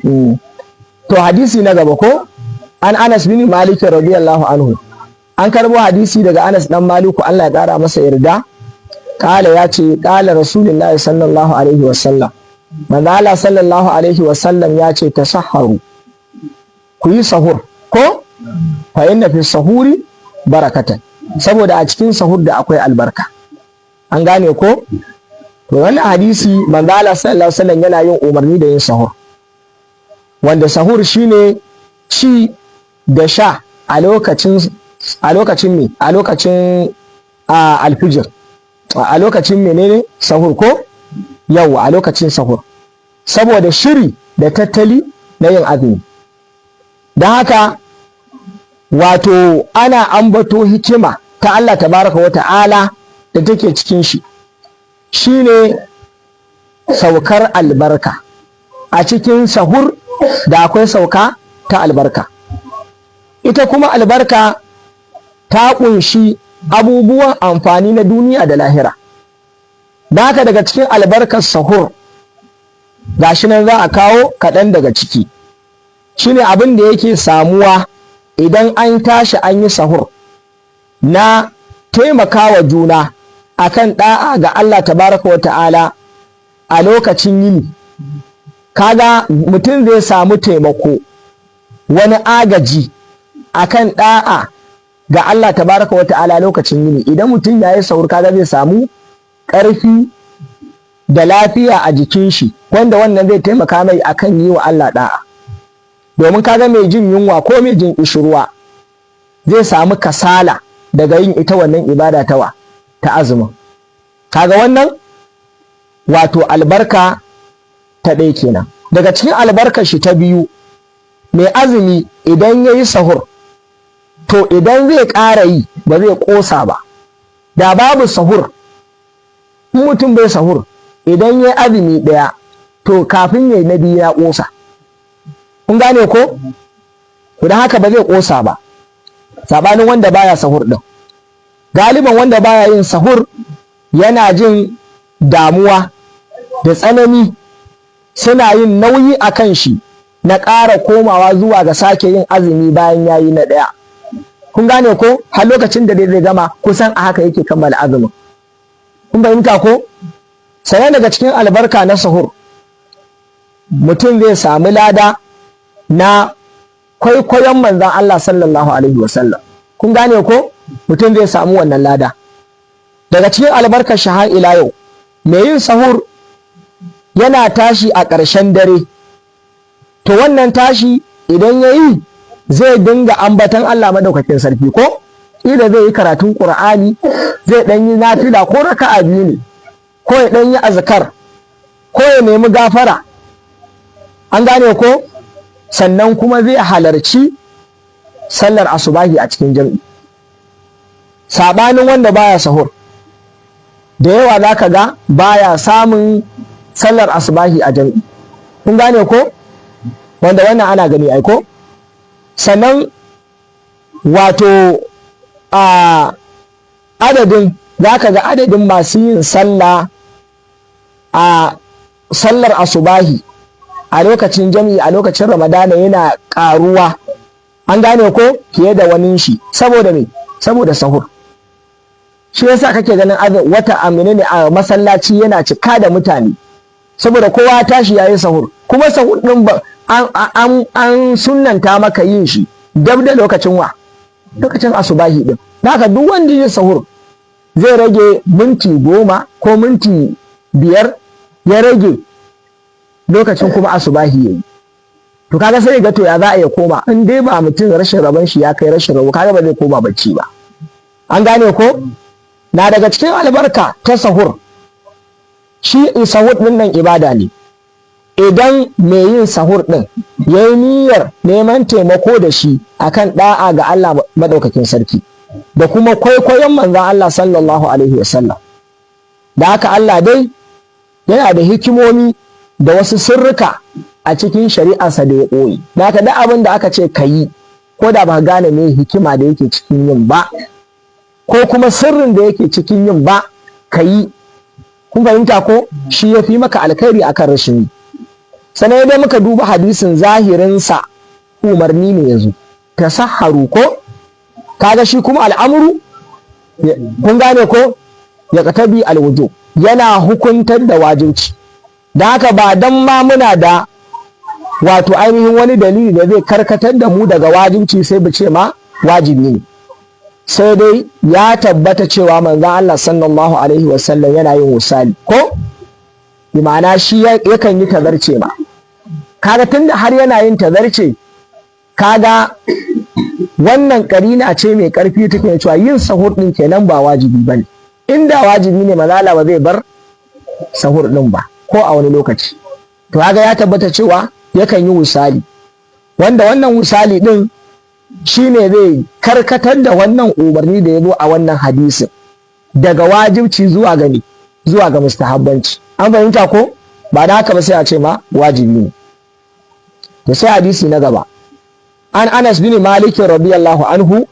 To hadisi na gaba ko an Anas bin Malik radiyallahu anhu, an karbo hadisi daga Anas dan Maliku Allah ya kara masa yarda. Kala ya ce kala Rasulullahi sallallahu alaihi wasallam, manzo Allah sallallahu alaihi wasallam ya ce tasahharu, ku yi sahur ko fa inna fi sahuri barakatan, saboda a cikin sahur da akwai albarka. An gane ko? To wannan hadisi manzo Allah sallallahu alaihi wasallam yana yin umarni da yin sahur, wanda sahur shine ci da sha a lokacin alfijir, a lokacin menene sahur ko yawa a lokacin sahur, saboda shiri da tattali na yin azumi. Don haka wato ana ambato hikima ta Allah tabaraka wa ta'ala da take cikin shi, shine saukar albarka. A cikin sahur da akwai sauka ta albarka. Ita kuma albarka ta kunshi abubuwan amfani na duniya da lahira. Da haka daga cikin albarkar sahur gashi nan za a kawo kaɗan daga ciki, shine abin da yake samuwa idan an tashi an yi sahur na taimakawa juna akan ɗa'a ga Allah tabaraka wa ta'ala a lokacin yini. Kaga mutum zai samu taimako, wani agaji akan ɗa'a ga Allah tabaraka wa ta'ala lokacin yini. Idan mutum ya yi sahur kaga zai samu ƙarfi da lafiya a jikin shi, wanda wannan zai taimaka mai akan yi wa Allah ɗa'a. Domin kaga mai jin yunwa ko mai jin ƙishirwa zai samu kasala daga yin ita wannan ibada ta azumin. Kaga wannan wato albarka ta ɗaya kenan. Daga cikin albarkar shi ta biyu, mai azumi idan ya yi sahur, to idan zai ƙara yi ba zai ƙosa ba. Da babu sahur, in mutum bai sahur idan ya yi azumi ɗaya, to kafin ya yi na biyu ya ƙosa. Kun gane ko? Don haka ba zai ƙosa ba, saɓanin wanda baya sahur ɗin. Galiban wanda baya yin sahur yana jin damuwa da tsanani, suna yin nauyi a kan shi na ƙara komawa zuwa ga sake yin azumi bayan ya yi na ɗaya. Kun gane ko? Har lokacin da zai gama kusan a haka yake kammala azumin. Kun fahimta ko? Sannan daga cikin albarka na sahur, mutum zai sami lada na kwaikwayon manzan Allah sallallahu alaihi wasallam. Kun gane ko? Mutum zai samu wannan lada. Daga cikin albarkar shi har ila yau, mai yin sahur yana tashi a ƙarshen dare. To wannan tashi idan ya yi zai dinga ambatan Allah madaukakin sarki ko? Ida zai yi karatun Ƙur'ani, zai ɗan yi nafila ko raka'a biyu ne, ko ya ɗan yi azkar, ko ya nemi gafara. An gane ko? Sannan kuma zai halarci sallar asubahi a cikin jam'i. Saɓanin wanda baya sahur, da yawa za ka ga baya samun sallar asubahi a jam'i. Kun gane ko? Wanda wannan ana gani aiko? Sannan wato a adadin, za ka ga adadin masu yin sallah a sallar asubahi a lokacin jam'i a lokacin Ramadana yana ƙaruwa. An gane ko? Fiye da wani shi. Saboda me? Saboda sahur. Shi yasa kake ganin wata amina ne a masallaci yana cika da mutane, saboda kowa tashi yayi sahur. Kuma sahur din ba an sunnanta maka yin shi dab da lokacin lokacin asubahi din. Haka duk wanda ya sahur zai rage minti 10 ko minti 5 ya rage lokacin kuma asubahi yayi. To kaga sai ga to ya za a ya koma, in dai ba mutum rashin rabon shi ya kai rashin rabo, kaga ba zai koma bacci ba. An gane ko? Na daga cikin albarka ta sahur, shi sahur din nan ibada ne. Idan mai yin sahur din ya yi niyyar neman taimako da shi akan da'a ga Allah madaukakin sarki da kuma kwaikwayon manzon Allah sallallahu alaihi wasallam. Da haka Allah dai yana da hikimomi da wasu sirrika a cikin shari'arsa da ya ɓoye. Da haka duk abin da aka ce ka yi, ko da ba gane me hikima da yake cikin yin ba, ko kuma sirrin da yake cikin yin ba, ka yi. Kun fahimta ko? Shi ya fi maka alkhairi akan rashin yi. sannan idan muka duba hadisin zahirinsa umarni ne yazo tasahharu ko kaga shi kuma al'amru kun gane ko ya katabi alwujub yana hukuntar da wajibci da haka ba dan ma muna da wato ainihin wani dalili da zai karkatar da mu daga wajibci sai mu ce ma wajibi ne sai dai ya tabbata cewa manzon Allah sallallahu alaihi wasallam yana yin wasali ko bi ma'ana shi yakan yi tazarce ma kaga tunda har yana yin tazarce kaga wannan karina ce mai karfi take cewa yin sahur din kenan ba wajibi bane inda wajibi ne manzala ba zai bar sahur din ba ko a wani lokaci to kaga ya tabbata cewa yakan yi wusali wanda wannan wusali din shine zai karkatar da wannan umarni da ya zo a wannan hadisin daga wajibci zuwa ga zuwa ga mustahabbanci an fahimta ko ba da haka ba sai a ce ma wajibi ne da sai hadisi na gaba an Anas bin Malik radiyallahu anhu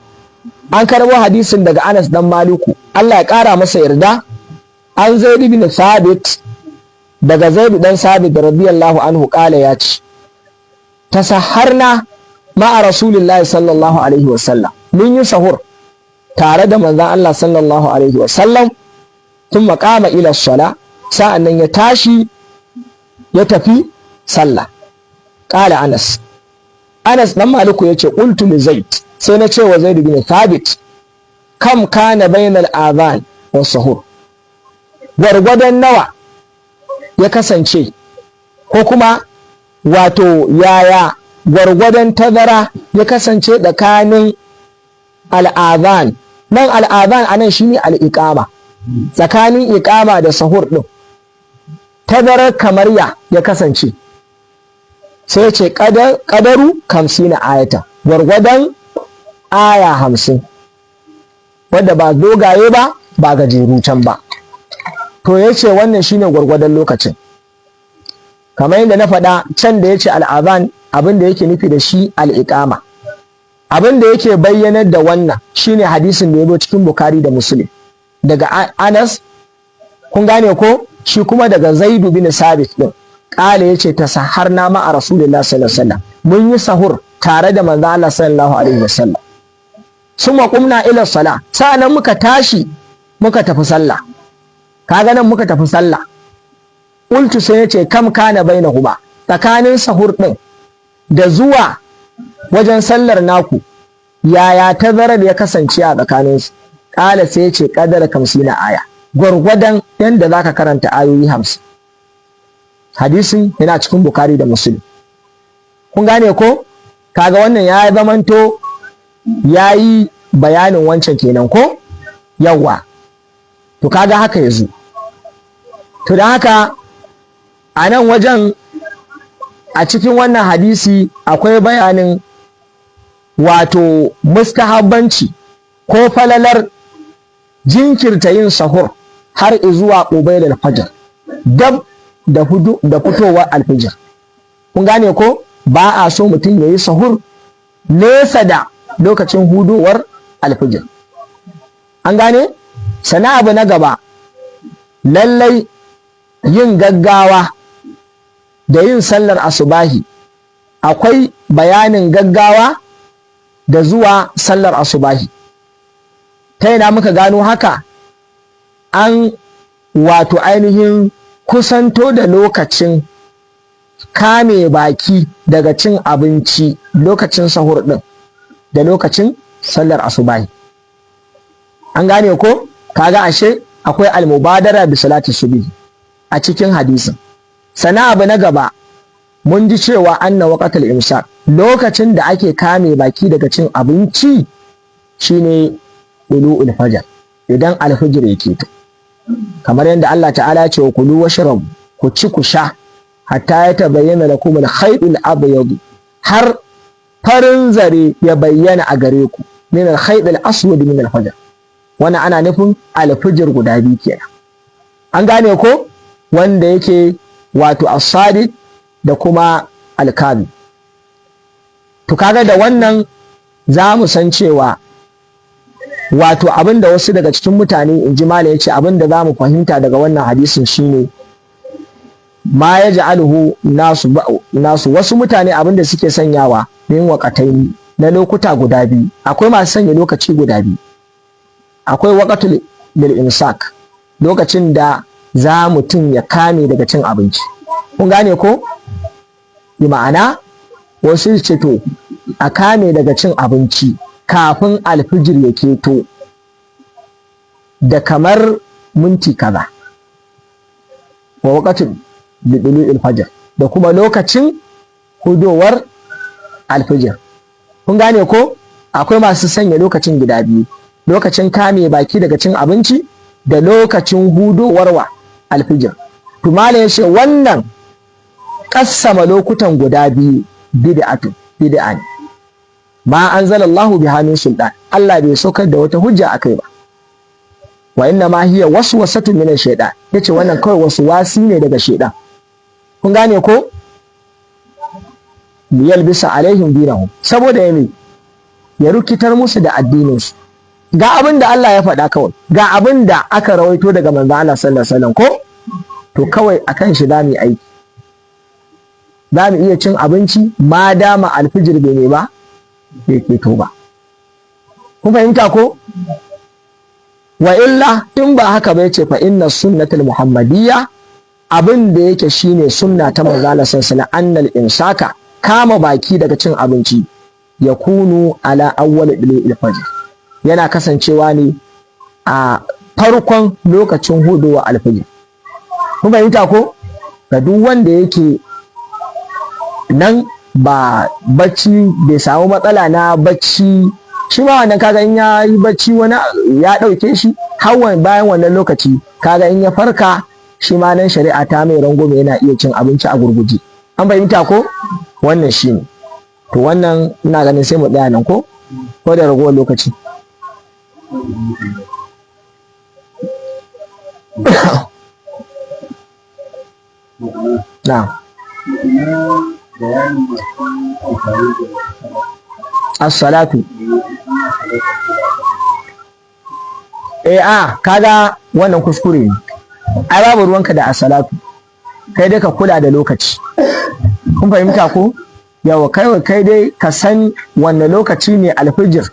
an karbo hadisin daga Anas dan Maliku Allah ya kara masa yarda an Zaid bin Thabit daga Zaid dan Thabit radiyallahu anhu kala ya ce tasahharna ma'a Rasulillahi sallallahu alaihi wasallam mun yi sahur tare da manzon Allah sallallahu alaihi wasallam tun maqama ila sala sa'annan ya tashi ya tafi sallah kala Anas dan Maliku yace qultu li Zaid sai na ce wa Zaid bin Thabit kam kana bainal adhan wa sahur gwargwadon nawa ya kasance ko kuma wato yaya gwargwadon tazara ya kasance tsakanin al'adhan nan al'adhan anan shine al'iqama tsakanin iqama da sahur din tazarar kamar ya kasance sai ce ƙadaru 50 ayata gwargwadon aya 50 wadda ba dogaye ba gajeru can ba to ya ce wannan shine gwargwadon lokacin kamar yadda na faɗa can da ya ce al'adhan abin da yake nufi da shi al'iƙama abin da yake bayyanar da wannan shine hadisin da ya zo cikin Bukhari da Muslim daga Anas kun gane ko shi kuma daga Zaidu bin Sabit din kale yace tasaharna ma a Rasulullah sallallahu alaihi wasallam mun yi sahur tare da manzo Allah sallallahu alaihi wasallam summa qumna ila sala sa'an muka tashi muka tafi sallah kaga nan muka tafi sallah qultu sai yace kam kana bainahuma tsakanin sahur din da zuwa wajen sallar naku yaya tazarar ya kasance a tsakaninsu kala sai yace kadara 50 aya gwargwadon yanda zaka karanta ayoyi 50 hadisin yana cikin Bukhari da Muslim kun gane ko kaga wannan ya zamanto yayi bayanin wancan kenan ko yawa to kaga haka yazo to dan haka a nan wajen a cikin wannan hadisi akwai bayanin wato mustahabbanci ko falalar jinkirta yin sahur har zuwa ƙubailal fajr dab da fitowar alfijir kun gane ko ba a so mutum ya yi sahur nesa da lokacin hudowar alfijir an gane sana abu na gaba lallai yin gaggawa da yin sallar asubahi akwai bayanin gaggawa da zuwa sallar asubahi ta yana muka gano haka an wato ainihin kusanto da lokacin kame baki daga cin abinci lokacin sahur din da lokacin sallar asubahi an gane ko kaga ashe akwai almubadara bi salati subhi a cikin hadisin sana abu na gaba mun ji cewa anna waqatul imsak lokacin da ake kame baki daga cin abinci shine ulu'ul fajr idan alfijir yake to kamar yadda Allah ta'ala ya ce wa kulu washrab ku ci ku sha hatta ya tabayyana lakum al-khaytul abyad har farin zare ya bayyana a gare ku min al-khaytul aswad min al-fajr wannan ana nufin alfijir guda biyu kenan an gane ko wanda yake wato as-sadiq da kuma al-kadhib to kaga da wannan za mu san cewa wato abinda wasu daga cikin mutane in ji mala ya ce abinda za mu fahimta daga wannan hadisin shine ma ya ja'aluhu nasu wasu mutane abinda suke sanyawa min waqataini na lokuta guda biyu. Akwai masu sanya lokaci guda biyu. Akwai waqatul lil imsak, lokacin da za mutum ya kame daga cin abinci. Kun gane ko? Bi ma'ana wasu ce to a kame daga cin abinci kafin alfijir ya keto da kamar minti kaza. Wa waqatul lidulu'il fajr, da kuma lokacin hudowar alfijir. Kun gane ko? Akwai masu sanya lokacin gida biyu, lokacin kame baki daga cin abinci da lokacin hudowar wa alfijir. To malam ya ce wannan kassama lokutan guda biyu bid'a ne. Ma anzalallahu biha min sultan, Allah bai saukar da wata hujja akai ba. Wa inna ma hiya waswasatun min ash-shaytan, yace wannan kawai wasu wasi ne daga shaytan. Kun gane ko? Yalbisa alaihim dinahum, saboda ya rukitar musu da addinin su. Ga abin da Allah ya faɗa kawai, ga abin da aka rawaito daga manzo Allah sallallahu alaihi wasallam ko? To kawai akan shi zamu yi aiki. Za mu iya cin abinci ma dama alfijir bai ne ba, bai keto ba. Kun fahimta ko? Wa illa in ba haka ba yace fa inna sunnatul muhammadiyya, abin da yake shine sunna ta manzo Allah sallallahu alaihi annal insaka, kama baki daga cin abinci, ya kunu ala awwal bil fajr, yana kasancewa ne a farkon lokacin hudowa alfijir. Kun fahimta ko? Ga duk wanda yake nan ba bacci, bai samu matsala na bacci, shi ma wannan kaga in ya yi bacci wani ya ɗauke shi har bayan wannan lokaci, kaga in ya farka shi ma nan shari'a ta mai rangwame yana iya cin abinci a gurguje. An fahimta ko? Wannan shi ne. To wannan ina ganin sai mu tsaya nan ko da ragowar lokaci. Na. As-salatu. Kaga wannan kuskure ne. Ai babu ruwanka da as-salatu. Kai dai ka kula da lokaci. Kun fahimta ko? Yawa kai dai ka san wanne lokaci ne alfijir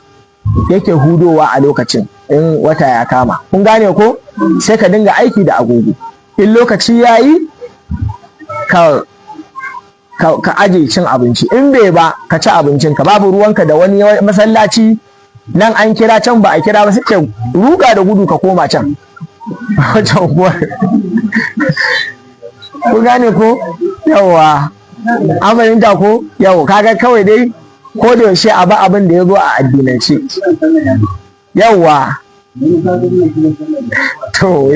yake hudowa a lokacin in wata ya kama. Kun gane ko? Sai ka dinga aiki da agogo. In lokaci yayi ka aje cin abinci, in bai ba ka ci abincin ka, babu ruwanka da wani masallaci nan an kira can ba a kira ba, suke ruga da gudu ka koma can. Ku gane ko? Yawa an fahimta ko? Yawa kaga kawai dai ko da yaushe a ba abin da ya zo a addinance. Yawa to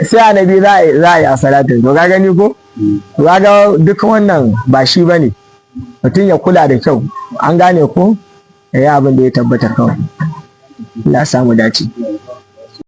sai annabi za a yi a salatin. To ka gani ko? Ga duk wannan ba shi bane, mutum ya kula da kyau. An gane ko? Ya yi abin da ya tabbatar kawai. Allah samu dace.